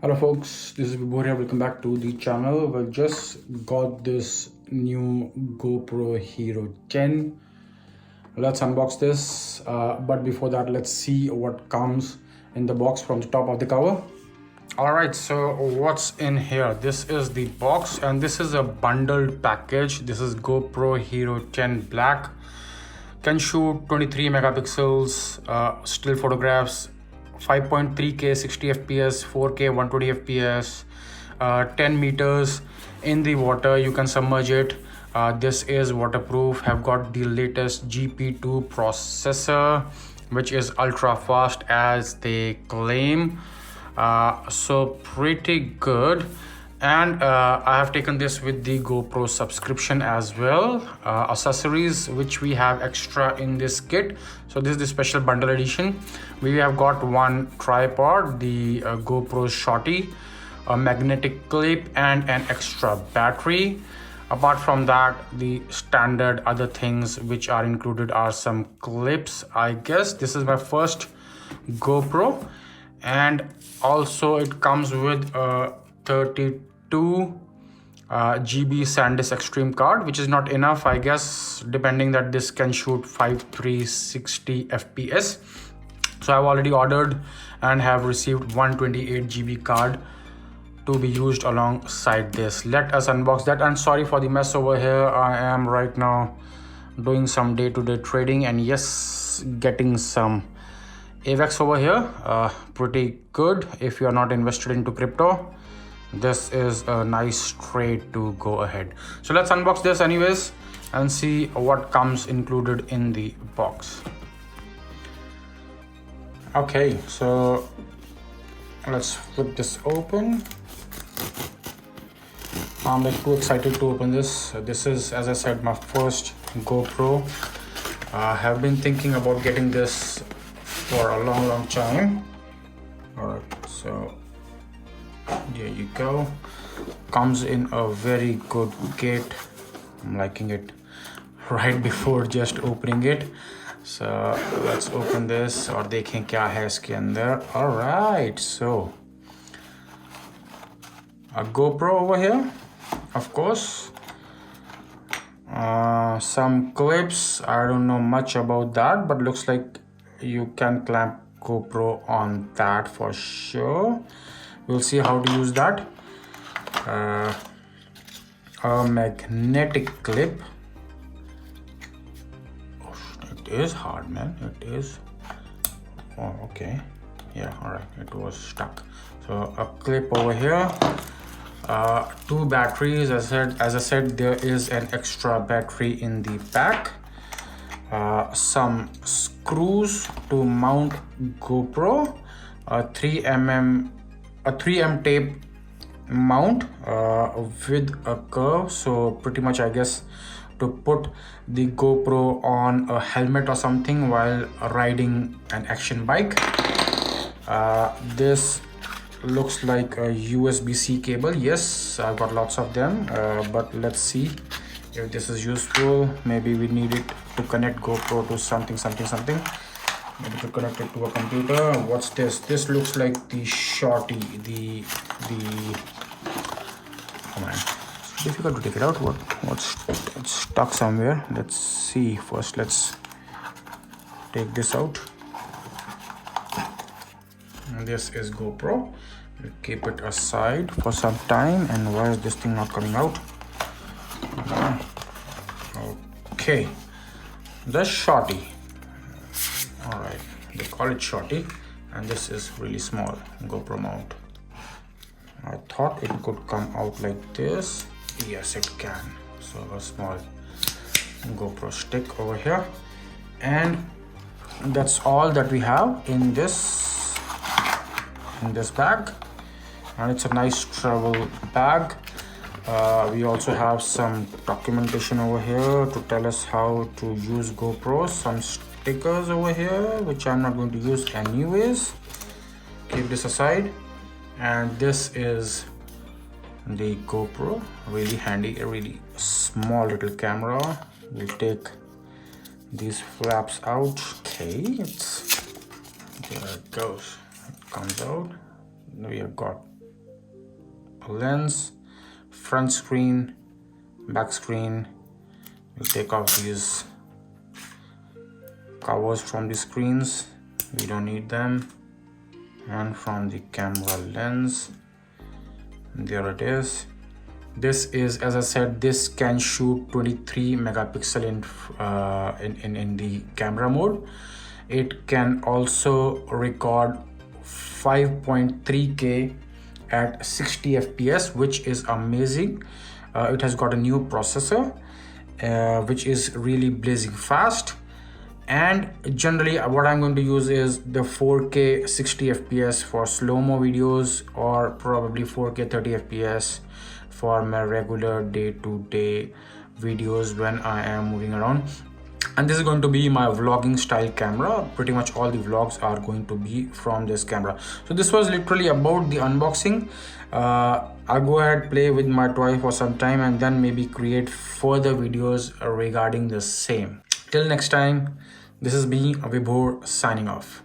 Hello folks, this is Vibhor here. Welcome back to the channel. We just got this new GoPro Hero 10. Let's unbox this, but before that let's see what comes in the box from the top of the cover. Alright, so what's in here? This is the box and this is a bundled package. This is GoPro Hero 10 Black. Can shoot 23 megapixels, still photographs, 5.3K 60 fps, 4K 120 fps, 10 meters in the water. You can submerge it. This is waterproof, have got the latest GP2 processor, which is ultra fast as they claim. So pretty good. And I have taken this with the GoPro subscription as well. Accessories which we have extra in this kit. So this is the special bundle edition. We have got one tripod, the GoPro Shorty, a magnetic clip and an extra battery. Apart from that, the standard other things which are included are some clips. I guess this is my first GoPro, and also it comes with a 32 GB SanDisk Extreme card, which is not enough, I guess, depending that this can shoot 360 fps. So I've already ordered and have received 128 GB card to be used alongside this. Let us unbox that. And sorry for the mess over here. I am right now doing some day-to-day trading and yes, getting some AVAX over here. Pretty good if you're not invested into crypto. This is a nice trade to go ahead. So let's unbox this anyways and see what comes included in the box. Okay, so let's flip this open. I'm like too excited to open this. This is, as I said, my first GoPro. I have been thinking about getting this for a long time. All right, so there you go. Comes in a very good kit. I'm liking it right before just opening it. So let's open this और देखें क्या है इसके अंदर. All right, so a GoPro over here, of course. Some clips. I don't know much about that, but looks like you can clamp GoPro on that for sure. We'll see how to use that. A magnetic clip. Oh, it is hard, man. It is. Oh, okay. Yeah, all right. It was stuck. So a clip over here. Two batteries. As I said, there is an extra battery in the back. Some screws to mount GoPro. A 3M tape mount with a curve, so pretty much I guess to put the GoPro on a helmet or something while riding an action bike. This looks like a USB-C cable. Yes, I've got lots of them, but let's see if this is useful. Maybe we need it to connect GoPro to something. Maybe to connect it to a computer. What's this? This looks like the Shorty, the oh man, it's difficult to take it out. It's stuck somewhere. Let's see first. Let's take this out. And this is GoPro. We'll keep it aside for some time. And why is this thing not coming out? Okay, the Shorty. All right, they call it Shorty, and this is really small GoPro mount. I thought it could come out like this. Yes, it can. So a small GoPro stick over here, and that's all that we have in this bag. And it's a nice travel bag. We also have some documentation over here to tell us how to use GoPro. Some stickers over here which I'm not going to use anyways. Keep this aside. And this is the GoPro. Really handy, a really small little camera. We'll take these flaps out. Okay, there it goes. It comes out. We have got lens, front screen, back screen. We'll take off these covers from the screens, we don't need them. And from the camera lens, there it is. This is, as I said, this can shoot 23 megapixel in the camera mode. It can also record 5.3K at 60 fps, which is amazing. It has got a new processor which is really blazing fast. And generally what I'm going to use is the 4K 60 fps for slow-mo videos, or probably 4K 30 fps for my regular day-to-day videos when I am moving around. And this is going to be my vlogging style camera. Pretty much all the vlogs are going to be from this camera. So this was literally about the unboxing. I'll go ahead, play with my toy for some time, and then maybe create further videos regarding the same. Till next time, this is me, Vibhor, signing off.